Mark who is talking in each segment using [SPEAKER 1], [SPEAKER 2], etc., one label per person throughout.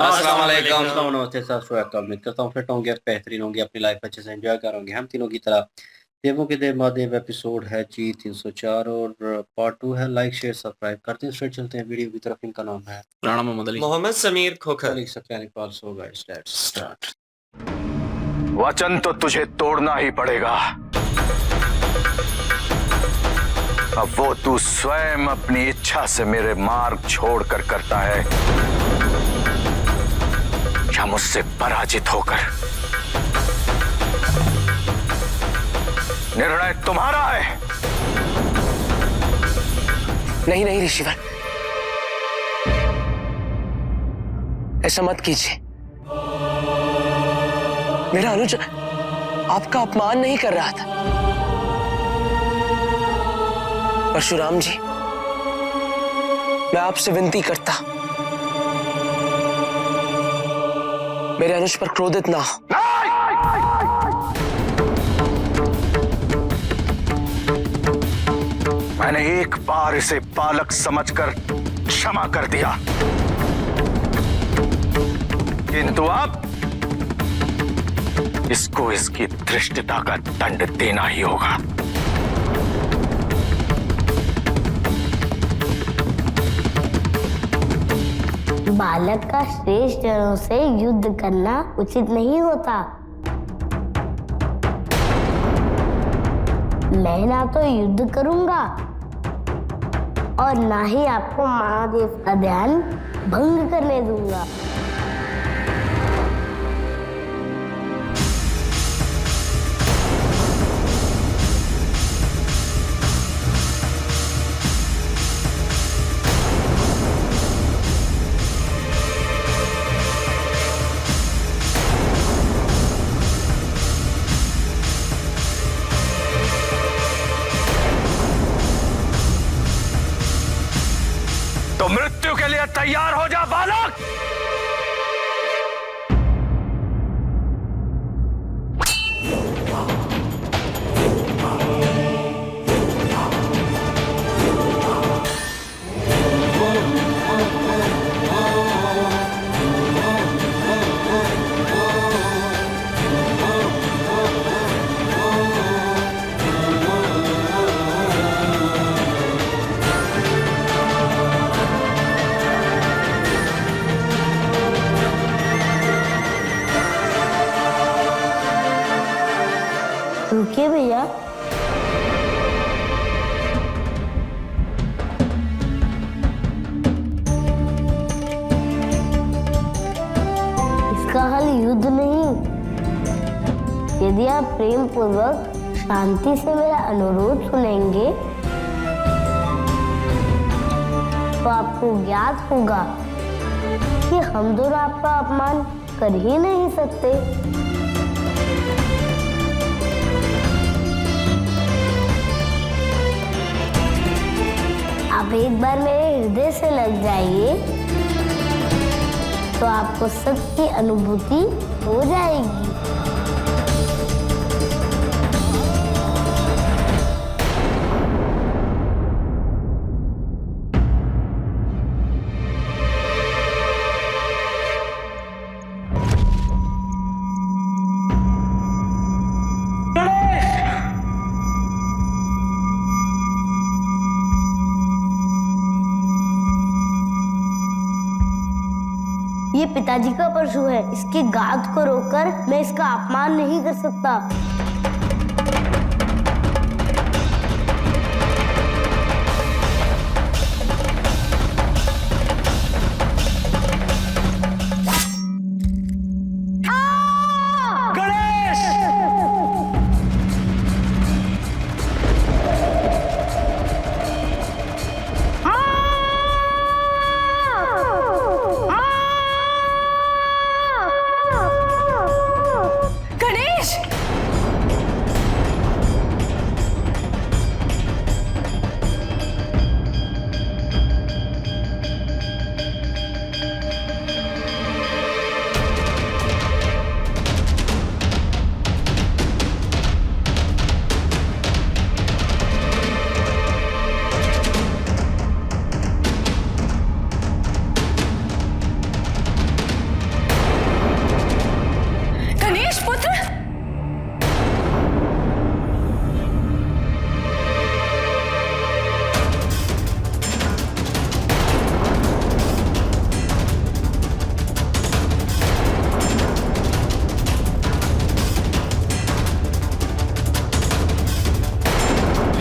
[SPEAKER 1] अस्सलाम वालेकुम।
[SPEAKER 2] नमस्ते सर, शुभ आपका उम्मीद करता हूँ फिट होंगे, बेहतरीन होंगे, अपनी लाइफ अच्छे से एंजॉय करोगे। हम तीनों की तरह देवों के देव महादेव एपिसोड है जी 304 और पार्ट 2 है। लाइक शेयर सब्सक्राइब करते हैं, स्ट्रेट चलते हैं वीडियो की तरफ। इनका नाम है
[SPEAKER 1] Rana Mohammad Ali.
[SPEAKER 3] Mohammad Sameer Khokhar.
[SPEAKER 2] Ali Satyani Pal. So guys let's start.
[SPEAKER 4] वचन तो तुझे तोड़ना ही पड़ेगा। अब वो तू स्वयं अपनी इच्छा से मेरे मार्ग छोड़कर करता है या मुझसे पराजित होकर। निर्णय तुम्हारा है।
[SPEAKER 5] नहीं नहीं ऋषिवर, ऐसा मत कीजिए। मेरा अनुज आपका अपमान नहीं कर रहा था। परशुराम जी, मैं आपसे विनती करता, मेरे अनुज पर क्रोधित ना हो।
[SPEAKER 4] मैंने एक बार इसे बालक समझकर क्षमा कर दिया, किंतु अब इसको इसकी धृष्टता का दंड देना ही होगा।
[SPEAKER 6] बालक का श्रेष्ठ जनों से युद्ध करना उचित नहीं होता। मैं ना तो युद्ध करूंगा और ना ही आपको महादेव का ध्यान भंग करने दूंगा।
[SPEAKER 4] तो मृत्यु के लिए तैयार हो जा बालक।
[SPEAKER 6] रुकिए भैया, इसका हल युद्ध नहीं। यदि आप प्रेम पूर्वक शांति से मेरा अनुरोध सुनेंगे तो आपको ज्ञात होगा कि हम दोनों आपका अपमान कर ही नहीं सकते। आप एक बार मेरे हृदय से लग जाइए तो आपको सत्य की अनुभूति हो जाएगी। ये पिताजी का परशु है, इसके गाद को रोककर मैं इसका अपमान नहीं कर सकता।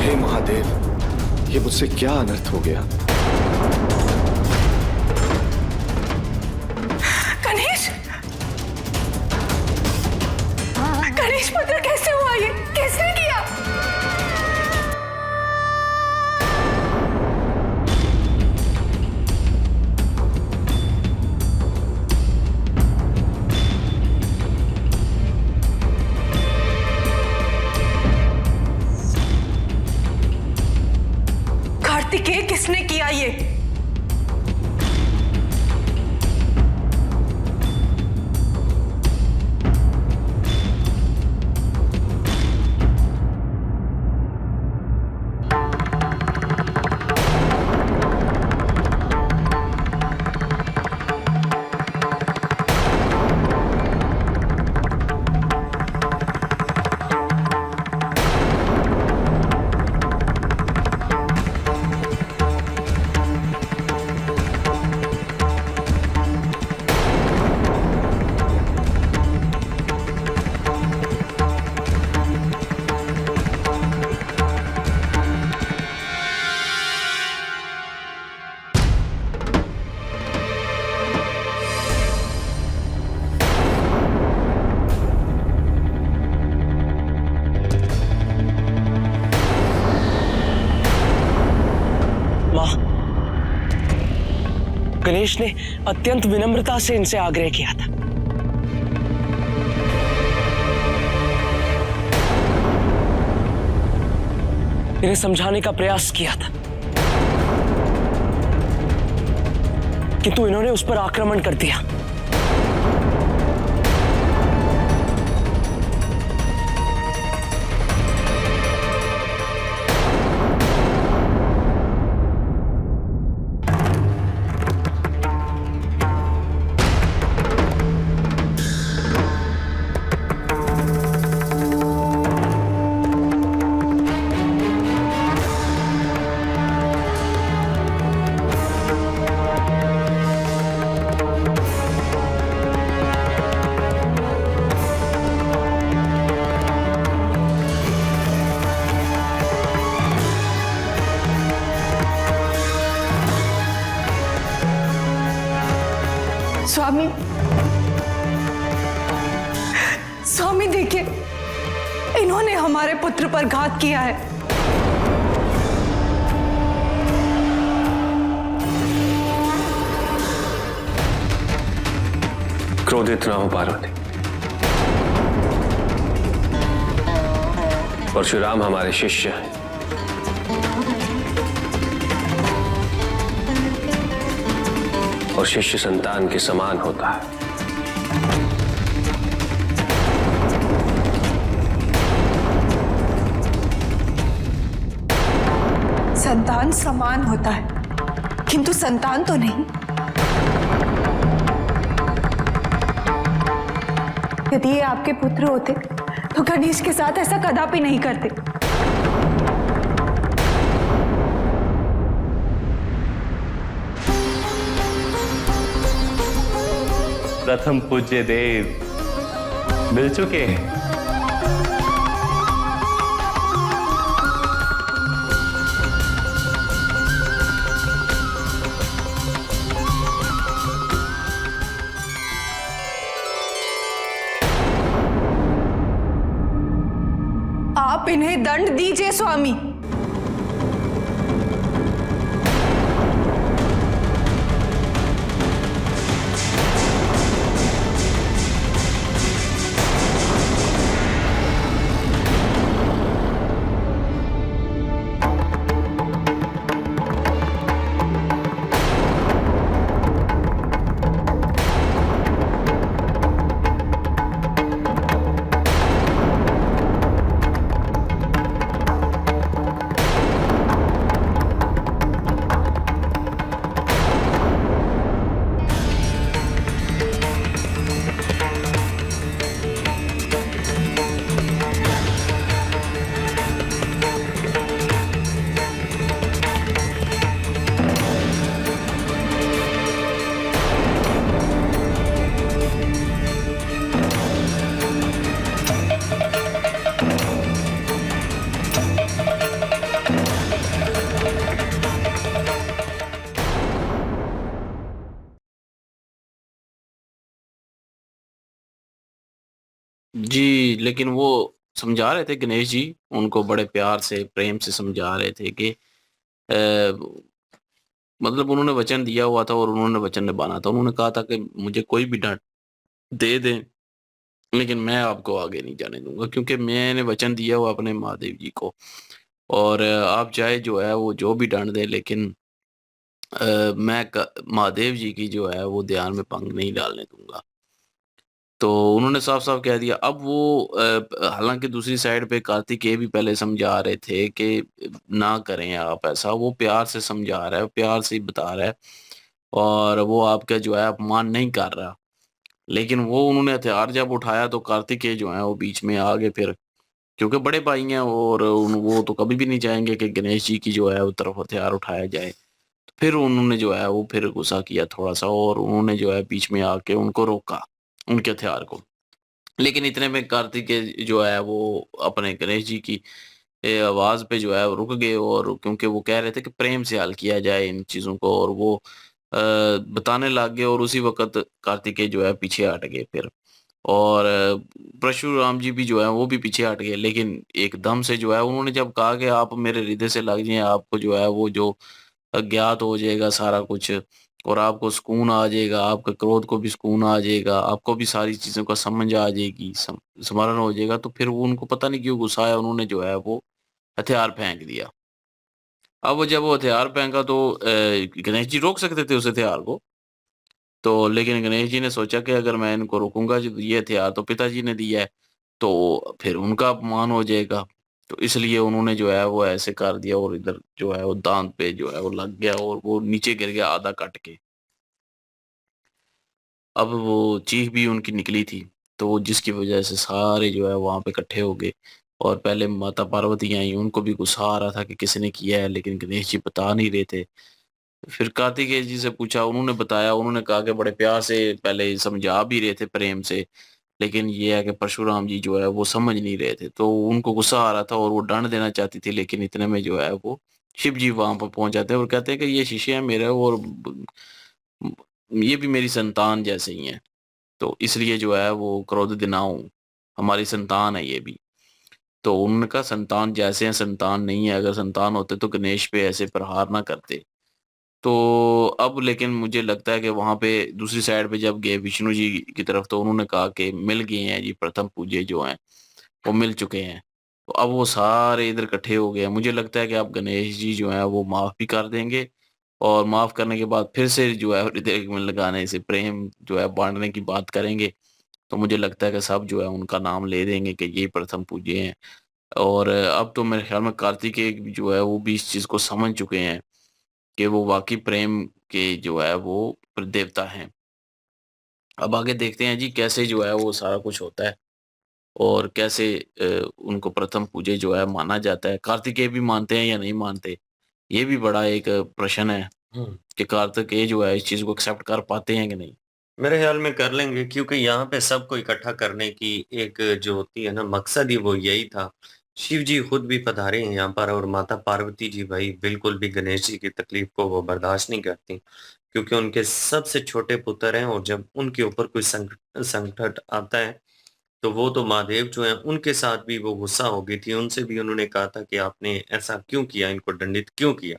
[SPEAKER 1] हे महादेव, ये मुझसे क्या अनर्थ हो गया?
[SPEAKER 5] गणेश, गणेश पुत्र कैसे हुआ ये? किसने किया? कार्तिकेय, किसने किया ये? गणेश ने अत्यंत विनम्रता से इनसे आग्रह किया था। इन्हें समझाने का प्रयास किया था, किंतु इन्होंने उस पर आक्रमण कर दिया। स्वामी, स्वामी देखिए, इन्होंने हमारे पुत्र पर घात किया है।
[SPEAKER 3] क्रोधित ना हो पार्वती। परशुराम हमारे शिष्य हैं। और शिष्य संतान के समान होता है।
[SPEAKER 7] संतान समान होता है, किंतु संतान तो नहीं। यदि ये आपके पुत्र होते तो गणेश के साथ ऐसा कदापि नहीं करते।
[SPEAKER 8] प्रथम पूज्य देव मिल चुके हैं।
[SPEAKER 7] आप इन्हें दंड दीजिए स्वामी।
[SPEAKER 9] जी, लेकिन वो समझा रहे थे गणेश जी, उनको बड़े प्यार से, प्रेम से समझा रहे थे कि मतलब उन्होंने वचन दिया हुआ था और उन्होंने वचन निभाना था। उन्होंने कहा था कि मुझे कोई भी डाँट दे दें, लेकिन मैं आपको आगे नहीं जाने दूँगा क्योंकि मैंने वचन दिया हुआ अपने महादेव जी को और आप चाहे जो है वो जो भी डाँट दें लेकिन मैं क महादेव जी की जो है वो ध्यान में भंग नहीं डालने दूँगा। तो उन्होंने साफ-साफ कह दिया। अब वो हालाँकि दूसरी साइड पे कार्तिकेय भी पहले समझा रहे थे कि ना करें आप ऐसा, वो प्यार से समझा रहा है, प्यार से ही बता रहा है और वो आपका जो है अपमान नहीं कर रहा। लेकिन वो उन्होंने हथियार जब उठाया तो कार्तिकेय जो हैं वो बीच में आ गए फिर, क्योंकि बड़े भाई हैं और वो तो कभी भी नहीं चाहेंगे कि गणेश जी की जो है वो तरफ हथियार उठाया जाए। तो फिर उन्होंने जो है वो फिर गुस्सा किया थोड़ा-सा और उन्होंने जो है बीच में आके उनको रोका, उनके हथियार को। लेकिन इतने में कार्तिकेय जो है वो अपने गणेश जी की आवाज़ पे जो है वो रुक गए और क्योंकि वो कह रहे थे कि प्रेम से हल किया जाए इन चीज़ों को और वो बताने लग गए और उसी वक़्त कार्तिकेय जो है पीछे हट गए फिर। और परशुराम जी भी जो है वो भी पीछे हट गए लेकिन एकदम से जो है उन्होंने जब कहा कि आप मेरे हृदय से लग जाइए, आपको जो है वो जो अज्ञात हो जाएगा सारा कुछ और आपको सुकून आ जाएगा, आपके क्रोध को भी सुकून आ जाएगा, आपको भी सारी चीज़ों का समझ आ जाएगी, स्मरण हो जाएगा, तो फिर वो उनको पता नहीं क्यों गुस्सा आया, उन्होंने जो है वो हथियार फेंक दिया। अब वो जब वो हथियार फेंका तो गणेश जी रोक सकते थे उस हथियार को, तो लेकिन गणेश जी ने सोचा कि अगर मैं इनको रोकूँगा जो ये हथियार तो पिताजी ने दिया है, तो फिर उनका अपमान हो जाएगा। तो इसलिए उन्होंने जो है वो ऐसे कर दिया और इधर जो है वो दाँत पे जो है वो लग गया और वो नीचे गिर गया आधा कट के। अब वो चीख भी उनकी निकली थी, तो जिसकी वज़ह से सारे जो है वहाँ पे इकट्ठे हो गए और पहले माता पार्वती आई, उनको भी गुस्सा आ रहा था कि किसने किया है, लेकिन गणेश जी बता नहीं रहे थे। फिर कार्तिकेय जी से पूछा, उन्होंने बताया, उन्होंने कहा कि बड़े प्यार से पहले समझा भी रहे थे प्रेम से, लेकिन ये है कि परशुराम जी जो है वो समझ नहीं रहे थे। तो उनको गुस्सा आ रहा था और वो दंड देना चाहती थी, लेकिन इतने में जो है वो शिव जी वहाँ पर पहुँच जाते हैं और कहते हैं कि ये शिष्य है मेरा और ये भी मेरी संतान जैसे ही हैं। तो इसलिए जो है वो क्रोधित ना हों, हमारी संतान है ये भी। तो उन्होंने कहा संतान जैसे हैं, संतान नहीं है, अगर संतान होते तो गणेश पे ऐसे प्रहार ना करते। तो अब लेकिन मुझे लगता है कि वहाँ पे दूसरी साइड पे जब गए विष्णु जी की तरफ तो उन्होंने कहा कि मिल गए हैं जी प्रथम पूज्य जो हैं, वो मिल चुके हैं। तो अब वो सारे इधर इकट्ठे हो गए हैं। मुझे लगता है कि अब गणेश जी जो हैं वो माफ़ भी कर देंगे और माफ़ करने के बाद फिर से जो है हृदय में लगाने से प्रेम जो है बाँटने की बात करेंगे। तो मुझे लगता है कि सब जो है उनका नाम ले देंगे कि ये प्रथम पूज्य हैं। और अब तो मेरे ख़्याल में कार्तिकेय जो है वो भी इस चीज़ को समझ चुके हैं कि वो वाक़ई प्रेम के जो है वो देवता हैं। अब आगे देखते हैं जी कैसे जो है वो सारा कुछ होता है और कैसे उनको प्रथम पूज्य जो है माना जाता है। कार्तिकेय भी मानते हैं या नहीं मानते? ये भी बड़ा एक प्रश्न है
[SPEAKER 2] हुँ।
[SPEAKER 9] कि कार्तिकेय जो है इस चीज़ को एक्सेप्ट कर पाते हैं कि नहीं?
[SPEAKER 2] मेरे ख़्याल में कर लेंगे क्योंकि यहाँ पे सबको इकट्ठा करने की एक जो होती है ना मकसद ही वो यही था। शिव जी खुद भी पधारे हैं यहाँ पर और माता पार्वती जी भाई बिल्कुल भी गणेश जी की तकलीफ़ को वो बर्दाश्त नहीं करतीं, क्योंकि उनके सबसे छोटे पुत्र हैं और जब उनके ऊपर कोई संकट आता है, तो वो तो महादेव जो हैं उनके साथ भी वो गुस्सा हो गई थी। उनसे भी उन्होंने कहा था कि आपने ऐसा क्यों किया? इनको दंडित क्यों किया?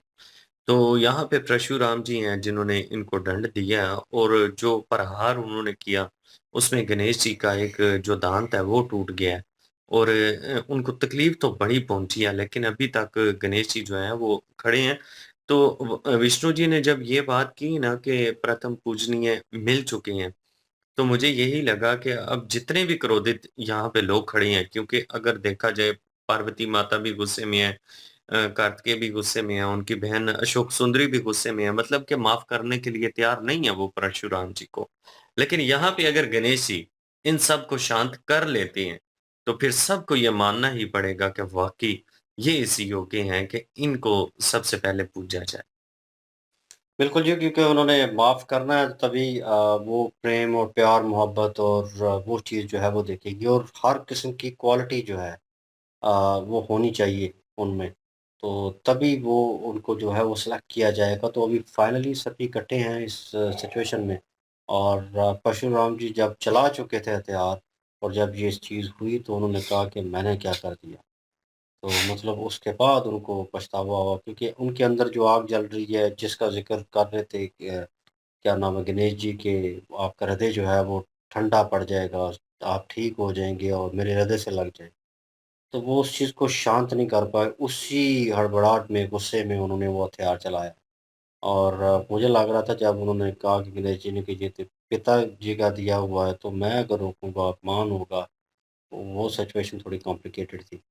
[SPEAKER 2] तो यहाँ पे परशुराम जी हैं जिन्होंने इनको दंड दिया और जो प्रहार उन्होंने किया, उसमें गणेश जी का एक जो दाँत है वो टूट गया है और उनको तकलीफ़ तो बड़ी पहुँची है लेकिन अभी तक गणेश जी जो हैं वो खड़े हैं। तो विष्णु जी ने जब ये बात की ना कि प्रथम पूजनीय मिल चुके हैं, तो मुझे यही लगा कि अब जितने भी क्रोधित यहाँ पे लोग खड़े हैं क्योंकि अगर देखा जाए पार्वती माता भी गुस्से में है, कार्तिकेय भी गुस्से में है, उनकी बहन अशोक सुंदरी भी गुस्से में है, मतलब कि माफ करने के लिए तैयार नहीं है वो परशुराम जी को। लेकिन यहाँ पे अगर गणेश जी इन सब को शांत कर लेते हैं, तो फिर सबको ये मानना ही पड़ेगा कि वाक़ई ये इस योग्य हैं कि इनको सबसे पहले पूजा जाए। बिल्कुल जी, क्योंकि उन्होंने माफ़ करना है तभी वो प्रेम और प्यार, मोहब्बत और वो चीज़ जो है वो दिखेगी और हर किस्म की क्वालिटी जो है वो होनी चाहिए उनमें। तो तभी वो उनको जो है वो सिलेक्ट किया जाएगा। तो अभी फाइनली सभी इकट्ठे हैं इस सिचुएशन में और परशुराम जी जब चला चुके थे हथियार, और जब ये चीज़ हुई तो उन्होंने कहा कि मैंने क्या कर दिया। तो मतलब उसके बाद उनको पछतावा हुआ, क्योंकि उनके अंदर जो आग जल रही है, जिसका ज़िक्र कर रहे थे क्या नाम है, गणेश जी के, आपका हृदय जो है वो ठंडा पड़ जाएगा, आप ठीक हो जाएँगे और मेरे हृदय से लग जाए। तो वो उस चीज़ को शांत नहीं कर पाए, उसी हड़बड़ाहट में, गुस्से में उन्होंने वो हथियार चलाया। और मुझे लग रहा था जब उन्होंने कहा कि गणेश जी ने कि ये तो पिताजी का दिया हुआ है, तो मैं अगर रोकूँगा, अपमान होगा, तो वो सिचुएशन थोड़ी कॉम्प्लिकेटेड थी।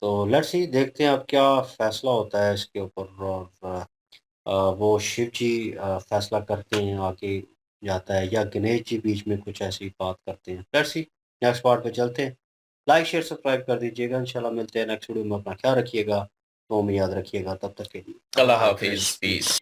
[SPEAKER 2] तो लेट्स सी, देखते हैं अब क्या फ़ैसला होता है इसके ऊपर। और वो शिव जी फ़ैसला करते हैं, आगे जाता है, या गणेश जी बीच में कुछ ऐसी बात करते हैं। लेट्स सी, नेक्स्ट पार्ट पे चलते हैं। लाइक, शेयर, सब्सक्राइब कर दीजिएगा। इंशाल्लाह मिलते हैं नेक्स्ट वीडियो में। अपना ख्याल रखिएगा, तो में याद रखिएगा। तब तक के लिए
[SPEAKER 9] अल्लाह हाफिज़, पीस।